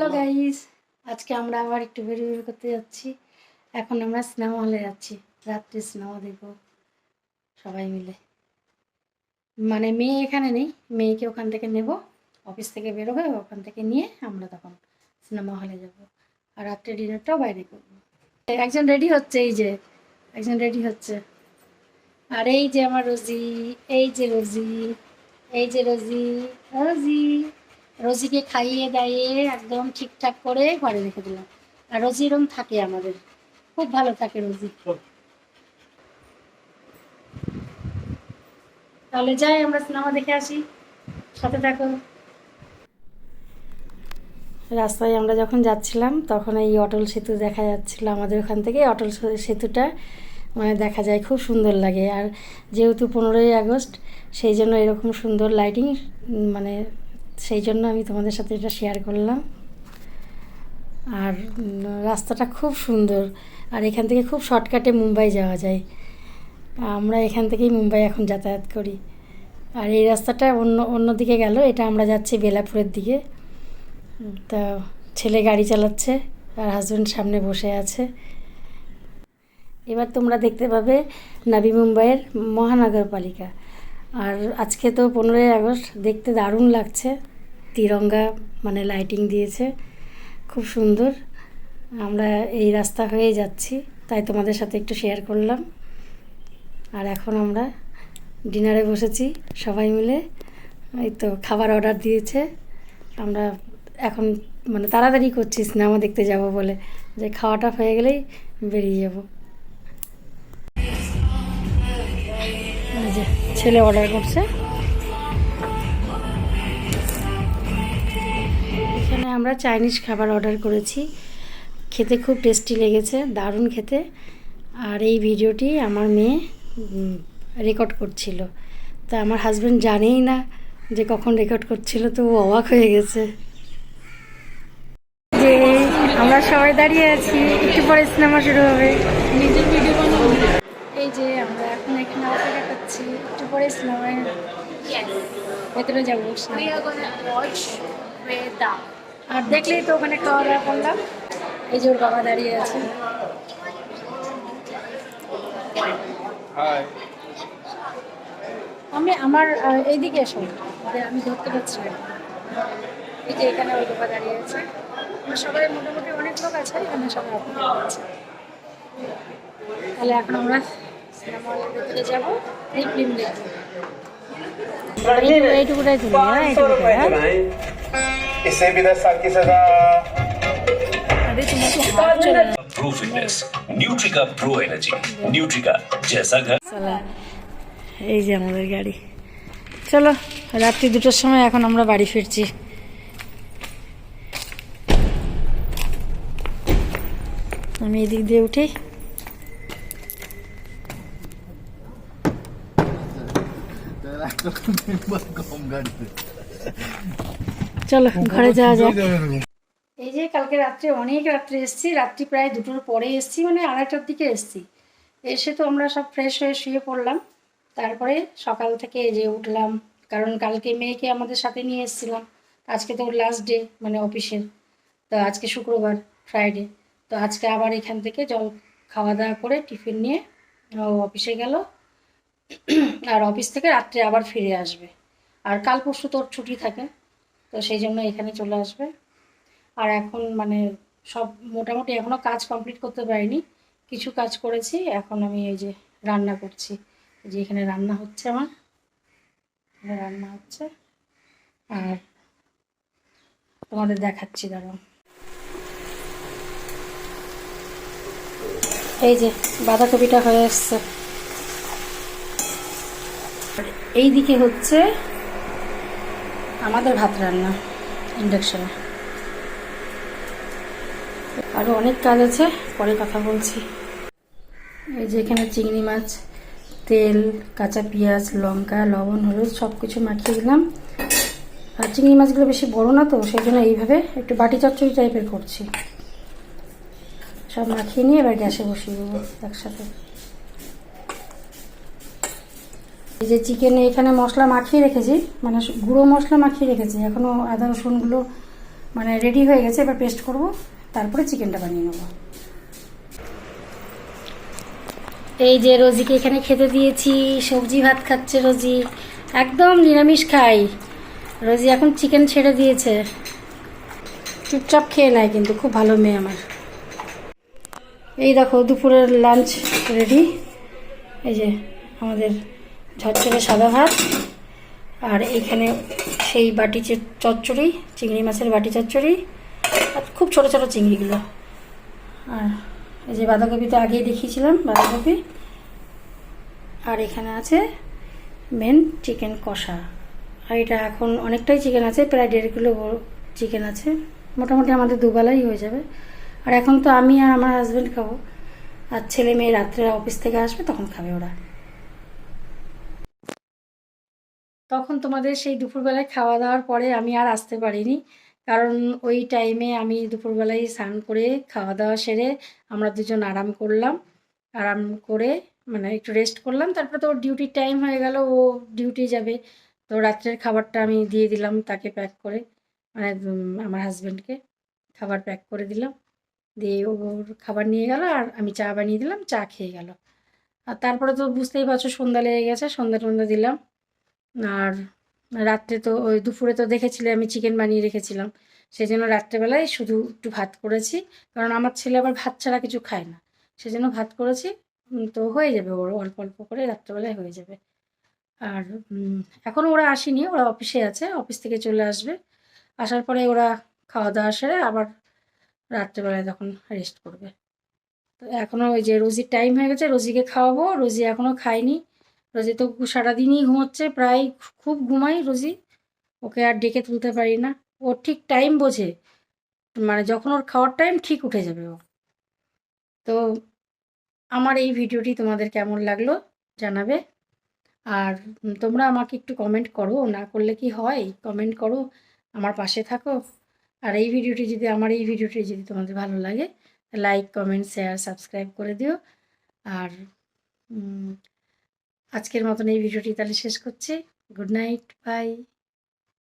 Hello guys, আজকে আমরা আবার একটু বেরিয়ে করতে যাচ্ছি। এখন আমরা সিনেমা হলে যাচ্ছি, রাত্রে সিনেমা দেখব সবাই মিলে। মানে মেয়ে এখানে নেই, মেয়েকে ওখান থেকে নেব, অফিস থেকে বেরোবে, ওখান থেকে নিয়ে আমরা তখন সিনেমা হলে যাব। আর রাত্রে ডিনারটাও বাইরে করব। একজন রেডি হচ্ছে, এই যে একজন রেডি হচ্ছে। আর এই যে আমার রোজি, এই যে রোজি, এই যে রোজি, রোজি রোজিকে খাইয়ে দাইয়ে একদম ঠিকঠাক করে ঘরে রেখে দিলাম। আর রোজি এরকম থাকে আমাদের, খুব ভালো থাকে রোজি। তাহলে যাই আমরা সিনেমা দেখে আসি, সাথে থাকো। রাস্তায় আমরা যখন যাচ্ছিলাম তখন এই অটল সেতু দেখা যাচ্ছিল আমাদের ওখান থেকে। অটল সেতুটা মানে দেখা যায়, খুব সুন্দর লাগে। আর যেহেতু 15ই আগস্ট, সেই জন্য এরকম সুন্দর লাইটিং, মানে সেই জন্য আমি তোমাদের সাথে এটা শেয়ার করলাম। আর রাস্তাটা খুব সুন্দর। আর এখান থেকে খুব শর্টকাটে মুম্বাই যাওয়া যায়। আমরা এখান থেকেই মুম্বাই এখন যাতায়াত করি। আর এই রাস্তাটা অন্য দিকে গেল, এটা আমরা যাচ্ছি বেলাপুরের দিকে। তা ছেলে গাড়ি চালাচ্ছে আর হাজব্যান্ড সামনে বসে আছে। এবার তোমরা দেখতে পাবে নাভি মুম্বাইয়ের মহানগরপালিকা। আর আজকে তো 15ই আগস্ট, দেখতে দারুণ লাগছে। তিরঙ্গা মানে লাইটিং দিয়েছে, খুব সুন্দর। আমরা এই রাস্তা হয়ে যাচ্ছি, তাই তোমাদের সাথে একটু শেয়ার করলাম। আর এখন আমরা ডিনারে বসেছি সবাই মিলে। এই তো খাবার অর্ডার দিয়েছে, আমরা এখন মানে তাড়াতাড়ি করছি সিনেমা দেখতে যাব বলে, যে খাওয়াটা হয়ে গেলেই বেরিয়ে যাব। যে ছেলে অর্ডার করছে। এখানে আমরা চাইনিজ খাবার অর্ডার করেছি, খেতে খুব টেস্টি লেগেছে, দারুণ খেতে। আর এই ভিডিওটি আমার মেয়ে রেকর্ড করছিল, তা আমার হাজব্যান্ড জানেই না যে কখন রেকর্ড করছিল, তো ও অবাক হয়ে গেছে। যে আমরা সবাই দাঁড়িয়ে আছি, একটু পরে সিনেমা শুরু হবে। নিজের ভিডিও বানাবো। এই যে আমরা এখন এখানে অপেক্ষা করছি, একটু পরে সিনেমায় ভেতরে যাবো। আর দেখলেই তো ওখানে খাওয়া দাওয়া করলাম। এই যে ওর বাবা দাঁড়িয়ে আছে। আমার এইদিকে এসো, আমি ধরতে পারছি না। এই যে এখানে ওই বাবা দাঁড়িয়ে আছে। সবাই মোটামুটি অনেক লোক আছে এখানে, সবাই অপেক্ষা করছে। তাহলে এখন আমরা সিনেমা হলের ভেতরে যাবো, এই ফিল্ম দেখবো। এইটুকুটাই তুমি, হ্যাঁ এইটুকুটাই। इसे भी 10 साल की सजा। अरे तुम्हारे हाथ चला। प्रो फिटनेस न्यूट्रिका प्रो एनर्जी न्यूट्रिका जैसा घर। চলো, এই যে আমাদের গাড়ি। চলো, রাত্রি 2টার সময় এখন আমরা বাড়ি ফিরছি। আমি এদিক দিয়ে উঠি। চলো ঘরে যাওয়া যাক। এই যে কালকে রাত্রে অনেক রাত্রে এসেছি, রাত্রি প্রায় 2টোর পরে এসেছি, মানে 2:30টার দিকে এসেছি। এসে তো আমরা সব ফ্রেশ হয়ে শুয়ে পড়লাম। তারপরে সকাল থেকে এই যে উঠলাম, কারণ কালকে মেয়েকে আমাদের সাথে নিয়ে এসেছিলাম। আজকে তো লাস্ট ডে মানে অফিসের, তো আজকে শুক্রবার, ফ্রাইডে। তো আজকে আবার এখান থেকে খাওয়া দাওয়া করে টিফিন নিয়ে ও অফিসে গেল। আর অফিস থেকে রাত্রে আবার ফিরে আসবে। আর কাল পরশু তোর ছুটি থাকে, তো সেই জন্য এখানে চলে আসবে। আর এখন মানে সব মোটামুটি এখনও কাজ কমপ্লিট করতে পারিনি, কিছু কাজ করেছি। এখন আমি এই যে রান্না করছি, যে এখানে রান্না হচ্ছে, আমার রান্না হচ্ছে। আর তোমাদের দেখাচ্ছি, দাঁড়াও। এই যে বাঁধাকপিটা হয়ে এসছে। এই দিকে হচ্ছে আমাদের ভাত রান্না ইন্ডাকশনে। আরও অনেক কাজ আছে, পরে কথা বলছি। এই যে এখানে চিংড়ি মাছ, তেল, কাঁচা পেঁয়াজ, লঙ্কা, লবণ, হলুদ সব কিছু মাখিয়ে দিলাম। আর চিংড়ি মাছগুলো বেশি বড় না, তো সেই জন্য এইভাবে একটু বাটি চচ্চড়ি টাইপের করছি। সব মাখিয়ে নিয়ে এবার গ্যাসে বসিয়ে দেবো একসাথে। এই যে চিকেনে এখানে মশলা মাখিয়ে রেখেছি, মানে গুঁড়ো মশলা মাখিয়ে রেখেছি, এখনও আদা রসুনগুলো মানে রেডি হয়ে গেছে, এবার পেস্ট করব, তারপরে চিকেনটা বানিয়ে নেব। এই যে রোজিকে এখানে খেতে দিয়েছি, সবজি ভাত খাচ্ছে রোজি, একদম নিরামিষ খাই। রোজি এখন চিকেন ছেড়ে দিয়েছে, চুপচাপ খেয়ে নেয়, কিন্তু খুব ভালো মেয়ে আমার। এই দেখো দুপুরের লাঞ্চ রেডি। এই যে আমাদের ঝরঝরে সাদা ভাত, আর এইখানে সেই বাটি চচ্চড়ি, চিংড়ি মাছের বাটি চচ্চড়ি, আর খুব ছোট ছোট চিংড়িগুলো। আর এই যে বাঁধাকপি তো আগেই দেখিয়েছিলাম, বাঁধাকপি। আর এখানে আছে মেন চিকেন কষা। আর এটা এখন অনেকটাই চিকেন আছে, প্রায় 1.5 কিলো চিকেন আছে, মোটামুটি আমাদের দুবেলাই হয়ে যাবে। আর এখন তো আমি আর আমার হাজব্যান্ড খাবো, আর ছেলে মেয়ে রাত্রে অফিস থেকে আসবে, তখন খাবে ওরা। তখন তোমাদের সেই দুপুরবেলায় খাওয়া দাওয়ার পরে আমি আর আসতে পারিনি, কারণ ওই টাইমে আমি দুপুরবেলায় স্নান করে খাওয়া দাওয়া সেরে আমরা দুজন আরাম করলাম। আরাম করে মানে একটু রেস্ট করলাম, তারপরে তো ওর ডিউটির টাইম হয়ে গেল, ও ডিউটি যাবে। তো রাত্রের খাবারটা আমি দিয়ে দিলাম তাকে প্যাক করে, মানে আমার হাজব্যান্ডকে খাবার প্যাক করে দিলাম, দিয়ে ওর খাবার নিয়ে গেল, আর আমি চা বানিয়ে দিলাম, চা খেয়ে গেল। আর তারপরে তো বুঝতেই পারছো সন্ধ্যা লেগে গেছে, সন্ধ্যা টন্ধা দিলাম। আর রাত্রে তো ওই দুপুরে তো দেখেছিলে আমি চিকেন বানিয়ে রেখেছিলাম, সেই জন্য রাত্রেবেলায় শুধু একটু ভাত করেছি, কারণ আমার ছেলে আবার ভাত ছাড়া কিছু খায় না, সেজন্য ভাত করেছি। তো হয়ে যাবে, ওর অল্প অল্প করে রাত্রেবেলায় হয়ে যাবে। আর এখনও ওরা আসেনি, ওরা অফিসে আছে, অফিস থেকে চলে আসবে, আসার পরে ওরা খাওয়া দাওয়া সেরে আবার রাত্রেবেলায় তখন রেস্ট করবে। তো এখনও ওই যে রোজির টাইম হয়ে গেছে, রোজিকে খাওয়াবো, রোজি এখনও খায়নি। রোজি তো সারাদিনই ঘুমোচ্ছে, প্রায় খুব ঘুমাই রোজি, ওকে আর ডেকে তুলতে পারি না। ও ঠিক টাইম বোঝে, মানে যখন ওর খাওয়ার টাইম ঠিক উঠে যাবে ও। তো আমার এই ভিডিওটি তোমাদের কেমন লাগলো জানাবে। আর তোমরা আমাকে একটু কমেন্ট করো, না করলে কি হয়, কমেন্ট করো, আমার পাশে থাকো। আর এই ভিডিওটি যদি তোমাদের ভালো লাগে, লাইক কমেন্ট শেয়ার সাবস্ক্রাইব করে দিও। আর আজকের মতন এই ভিডিওটি তাহলে শেষ করছি। Good night, by.